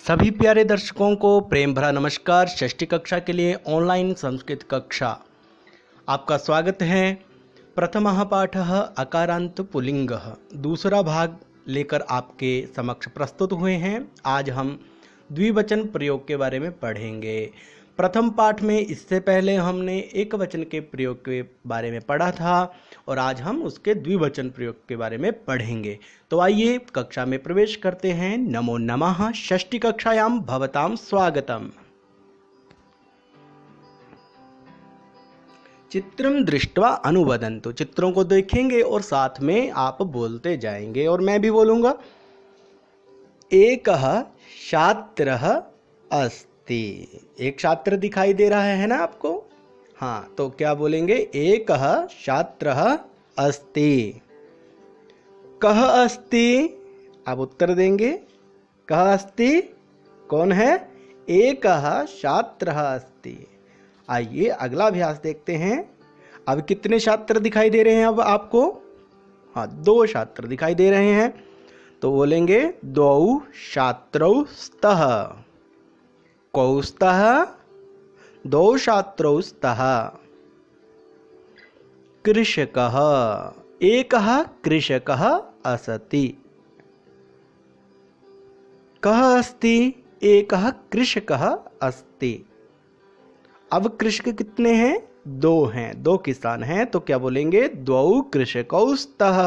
सभी प्यारे दर्शकों को प्रेम भरा नमस्कार। षष्ठी कक्षा के लिए ऑनलाइन संस्कृत कक्षा आपका स्वागत है। प्रथमः पाठः अकारांत पुल्लिंगः दूसरा भाग लेकर आपके समक्ष प्रस्तुत हुए हैं। आज हम द्विवचन प्रयोग के बारे में पढ़ेंगे। प्रथम पाठ में इससे पहले हमने एक वचन के प्रयोग के बारे में पढ़ा था और आज हम उसके द्विवचन प्रयोग के बारे में पढ़ेंगे। तो आइए कक्षा में प्रवेश करते हैं। नमो नमः। षष्ठी कक्षायां भवतां स्वागतम। चित्रम दृष्ट्वा अनुवदन्तु, चित्रों को देखेंगे और साथ में आप बोलते जाएंगे और मैं भी बोलूँगा। एकः छात्रः अस्ति, एक छात्र दिखाई दे रहा है ना आपको। हाँ, तो क्या बोलेंगे? एकः छात्रः अस्ति। कः अस्ति? आप उत्तर देंगे। कः अस्ति? कौन है? एकः छात्रः अस्ति। आइए अगला अभ्यास देखते हैं। अब कितने छात्र दिखाई दे रहे हैं अब आपको? हाँ, 2 छात्र दिखाई दे रहे हैं। तो बोलेंगे द्वौ छात्रौ स्तः। कौ स्तः? 2 छात्रौ स्तः। कृषकः, एकः कृषकः अस्ति। कः अस्ति? एकः कृषकः अस्ति। अब कृषक कितने हैं? 2 हैं, 2 किसान हैं। तो क्या बोलेंगे? द्वौ कृषकौ स्तः।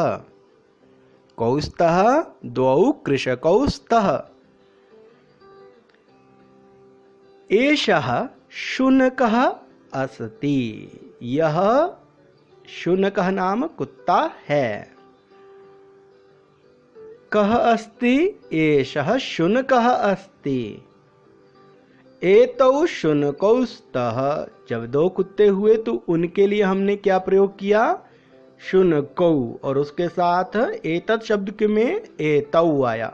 कौ स्तः? द्वौ कृषकौ स्तः। एषः शुनकः अस्ति। यह शुनकः नाम कुत्ता है। कः अस्ति? एषः शुनकः अस्ति। एतौ शुनकौ स्तः। जब 2 कुत्ते हुए तो उनके लिए हमने क्या प्रयोग किया? शुनकौ, और उसके साथ एतत् शब्द में एतौ आया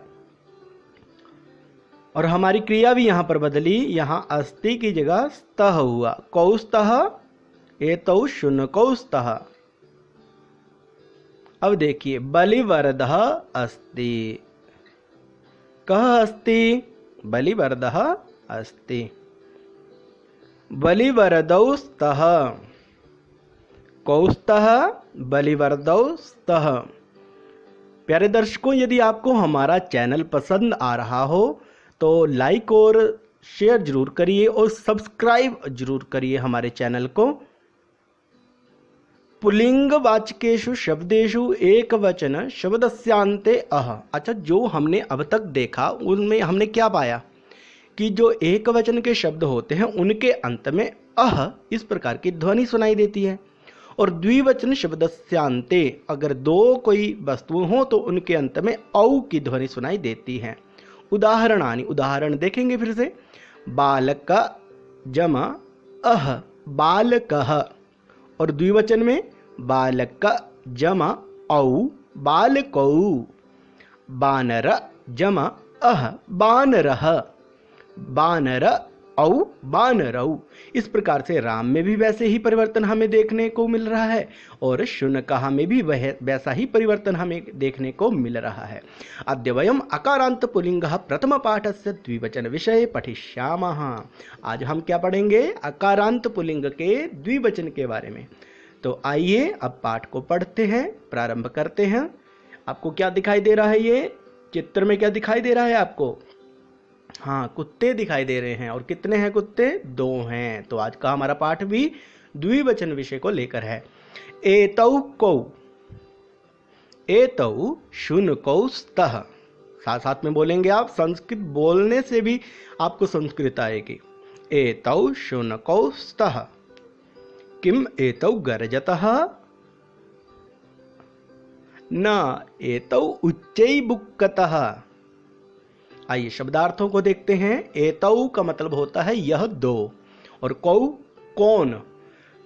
और हमारी क्रिया भी यहाँ पर बदली। यहाँ अस्ति की जगह स्तः हुआ। कौ स्तः? एतौ शुनकौ स्तः। अब देखिए, बलिवर्धः अस्ति। कः अस्ति? बलिवर्धः अस्ति। बलिवर्धौ स्तः। कौ स्तः? बलिवर्धौ स्तः। प्यारे दर्शकों, यदि आपको हमारा चैनल पसंद आ रहा हो तो लाइक और शेयर जरूर करिए और सब्सक्राइब जरूर करिए हमारे चैनल को। पुल्लिंगवाचकेषु शब्देषु एकवचन शब्दस्यान्ते अह। अच्छा, जो हमने अब तक देखा उनमें हमने क्या पाया कि जो एक वचन के शब्द होते हैं उनके अंत में अह इस प्रकार की ध्वनि सुनाई देती है। और द्विवचन शब्दस्यान्ते, अगर 2 कोई वस्तु हो तो उनके अंत में औ की ध्वनि सुनाई देती है। उदाहरणानि, उदाहरण देखेंगे फिर से। बालक जमा अह, बालकः। और द्विवचन में बालक जमा औ, बालकौ। बानर जमा अह, बानरः। बानर औ, बानरौ। इस प्रकार से राम में भी वैसे ही परिवर्तन हमें देखने को मिल रहा है और शुनकः में भी वह वैसा ही परिवर्तन हमें देखने को मिल रहा है। अद्य वयम् अकारांत पुल्लिंगः प्रथम पाठस्य द्विवचन विषये पठिष्यामः। आज हम क्या पढ़ेंगे? अकारांत पुल्लिंग के द्विवचन के बारे में। तो आइए अब पाठ को पढ़ते हैं, प्रारंभ करते हैं। आपको क्या दिखाई दे रहा है? ये चित्र में क्या दिखाई दे रहा है आपको? हाँ, कुत्ते दिखाई दे रहे हैं। और कितने हैं कुत्ते? 2 हैं। तो आज का हमारा पाठ भी द्विवचन विषय को लेकर है। एतौ कौ। एतौ शुनकौ स्तः। साथ साथ में बोलेंगे आप। संस्कृत बोलने से भी आपको संस्कृत आएगी। एतौ शुनकौ स्तः। किम एतौ गर्जतः? न एतौ उच्चैर्बुक्कतः। आइए शब्दार्थों को देखते हैं। एतौ का मतलब होता है यह 2, और कौ कौन?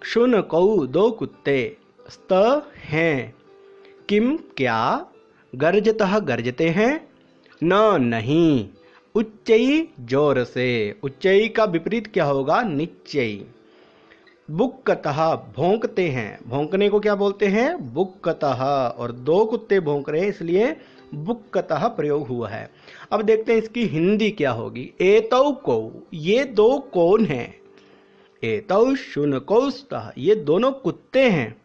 शुनकौ 2 कुत्ते। स्त हैं। किम क्या? गर्जतः गरजते हैं। न नहीं। उच्चई जोर से। उच्चई का विपरीत क्या होगा? निच्चई। बुक्कतः भौंकते हैं। भौंकने को क्या बोलते हैं? बुक्कतः। और 2 कुत्ते भौंक रहे हैं इसलिए बुक्कतः प्रयोग हुआ है। अब देखते हैं इसकी हिंदी क्या होगी। एतौ कौ, ये दो कौन हैं? एतौ शुनकौ स्तः, ये दोनों कुत्ते हैं।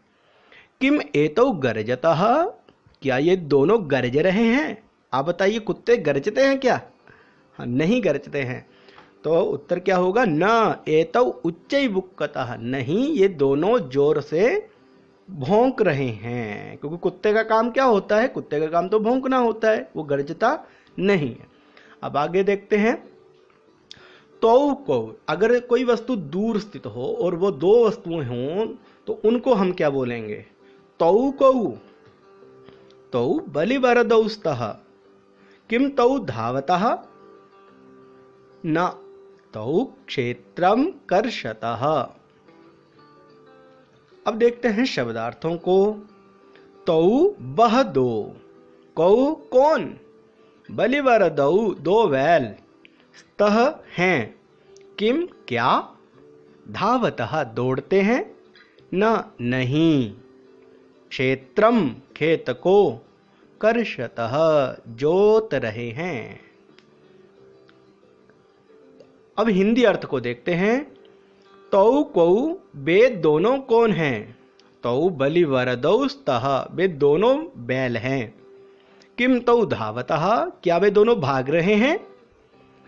किम एतौ गर्जतः, क्या ये दोनों गरज रहे हैं? आप बताइए, कुत्ते गरजते हैं क्या? हाँ, नहीं गरजते हैं। तो उत्तर क्या होगा? न एतौ उच्चै बुक्कतः, नहीं ये दोनों जोर से भौंक रहे हैं। क्योंकि कुत्ते का काम क्या होता है? कुत्ते का काम तो भौंकना होता है, वो गरजता नहीं है। अब आगे देखते हैं। तौ को, अगर कोई वस्तु दूर स्थित हो और वो दो वस्तुएं हों तो उनको हम क्या बोलेंगे? तौ कौ, तौ बलिवरदौ स्तः। किम तौ धावतः? न तौ क्षेत्रम कर्षतः। अब देखते हैं शब्दार्थों को। तौ वह दो, कौ कौन, बलिवरदौ दो बैल, स्तः हैं, किम क्या, धावतः दौड़ते हैं, न नहीं, क्षेत्रम खेत को, कर्षतः जोत रहे हैं। अब हिंदी अर्थ को देखते हैं। तौ कौ, वे दोनों कौन हैं? तौ बलिवरदौ स्तः, वे दोनों बैल हैं। किम तौ धावतः, क्या वे दोनों भाग रहे हैं?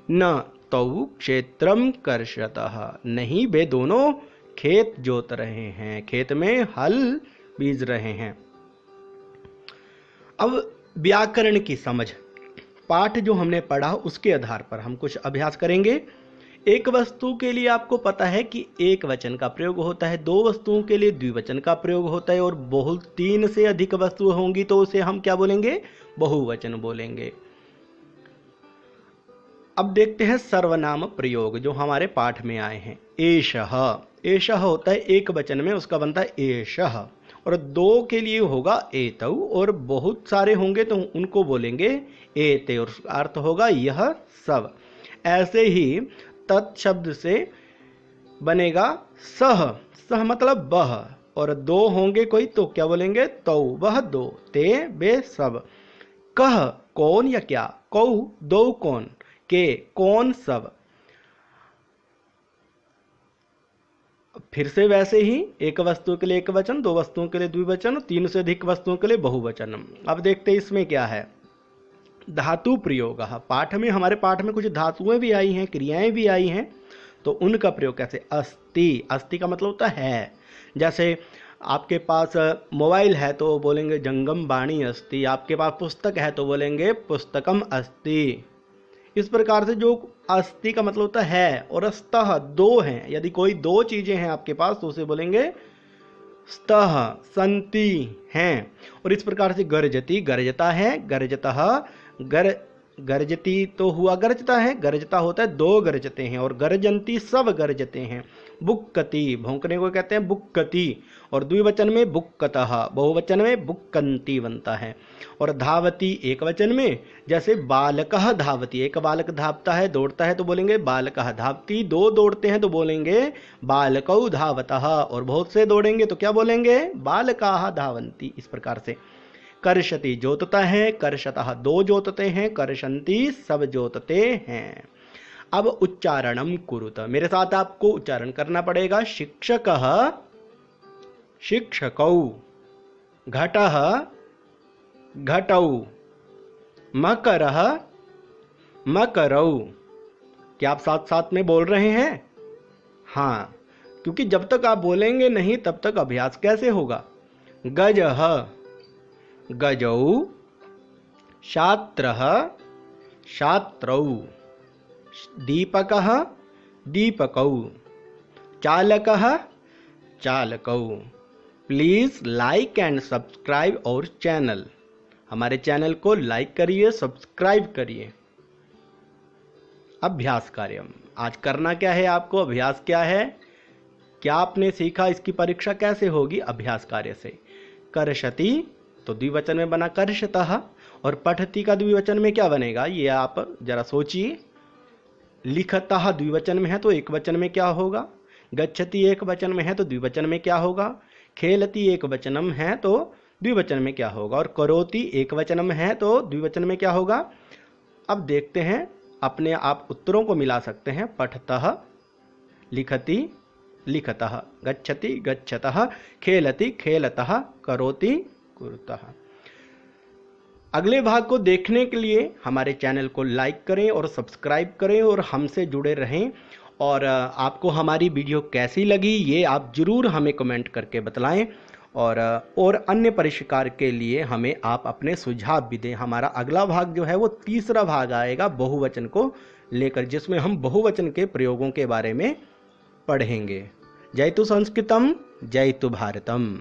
न तौ क्षेत्रम कर्षतः, नहीं वे दोनों खेत जोत रहे हैं, खेत में हल बीज रहे हैं। अब व्याकरण की समझ, पाठ जो हमने पढ़ा उसके आधार पर हम कुछ अभ्यास करेंगे। एक वस्तु के लिए आपको पता है कि एक वचन का प्रयोग होता है, दो वस्तुओं के लिए द्विवचन का प्रयोग होता है, और बहुत तीन से अधिक वस्तु होंगी तो उसे हम क्या बोलेंगे? बहुवचन बोलेंगे। अब देखते हैं सर्वनाम प्रयोग जो हमारे पाठ में आए हैं। एषः, एषः होता है एक वचन में, उसका बनता है एषः, और दो के लिए होगा एतौ, और बहुत सारे होंगे तो उनको बोलेंगे एते, और अर्थ होगा यह सब। ऐसे ही तत् शब्द से बनेगा सह, सह मतलब वह, और दो होंगे कोई तो क्या बोलेंगे? तौ वह दो, ते वे सब। कह कौन या क्या, कौ दो कौन, के कौन सब। फिर से वैसे ही एक वस्तु के लिए एक वचन, दो वस्तुओं के लिए द्विवचन, तीन से अधिक वस्तुओं के लिए बहुवचन। अब देखते हैं इसमें क्या है। धातु प्रयोग, पाठ में, हमारे पाठ में कुछ धातुएं भी आई हैं, क्रियाएं भी आई हैं, तो उनका प्रयोग कैसे? अस्ति, अस्ति का मतलब होता है। जैसे आपके पास मोबाइल है तो बोलेंगे जंगम वाणी अस्ति, आपके पास पुस्तक है तो बोलेंगे पुस्तकम अस्ति। इस प्रकार से जो अस्ति का मतलब होता है, और स्तः दो हैं, यदि कोई दो चीजें हैं आपके पास तो उसे बोलेंगे स्तः, संति हैं। और इस प्रकार से गर्जति, गर्जता है, गर्जतः, गर्जती तो हुआ गरजता है, गरजता होता है दो गरजते हैं, और गरजंती सब गरजते हैं। बुक्कति, भौंकने को कहते हैं बुक्कति, और द्विवचन में बुक्कतः, बहुवचन में बुक्कंती बनता है। और धावती एक वचन में, जैसे बालकः धावती, एक बालक धावता है, दौड़ता है तो बोलेंगे बालकः धावती, दो दौड़ते हैं तो बोलेंगे बालकौ धावतः, और बहुत से दौड़ेंगे तो क्या बोलेंगे? बालकाः धावन्ति। इस प्रकार से कर्षति जोतता है, कर्षतः दो जोतते हैं, कर्षन्ति सब जोतते हैं। अब उच्चारणम कुरुत, मेरे साथ आपको उच्चारण करना पड़ेगा। शिक्षकः शिक्षकौ, घटः घटौ, मकरः मकरौ। क्या आप साथ साथ में बोल रहे हैं? हाँ, क्योंकि जब तक आप बोलेंगे नहीं तब तक अभ्यास कैसे होगा। गजः गजौ, छात्रः छात्रौ, दीपकः दीपकौ, चालकः चालकौ। Please like and subscribe our channel, हमारे चैनल को लाइक करिए, सब्सक्राइब करिए। अभ्यास कार्य आज करना क्या है आपको? अभ्यास क्या है, क्या आपने सीखा, इसकी परीक्षा कैसे होगी? अभ्यास कार्य से। कर्षति तो द्विवचन में बना कर्षतः, और पठति का द्विवचन में क्या बनेगा ये आप जरा सोचिए। लिखतः द्विवचन में है तो एक वचन में क्या होगा? गच्छति एक वचन में है तो द्विवचन में क्या होगा? खेलति एक वचनम है तो द्विवचन में क्या होगा। और करोति एक वचन में है तो द्विवचन में क्या होगा। अब देखते हैं, अपने आप उत्तरों को मिला सकते हैं। पठतः, लिखति लिखतः, गच्छति गच्छतः, खेलति खेलतः, करोति कुरुतः। अगले भाग को देखने के लिए हमारे चैनल को लाइक करें और सब्सक्राइब करें और हमसे जुड़े रहें। और आपको हमारी वीडियो कैसी लगी ये आप ज़रूर हमें कमेंट करके बतलाएं। और अन्य परिष्कार के लिए हमें आप अपने सुझाव भी दें। हमारा अगला भाग जो है वो तीसरा भाग आएगा बहुवचन को लेकर, जिसमें हम बहुवचन के प्रयोगों के बारे में पढ़ेंगे। जयतु संस्कृतम, जयतु भारतम।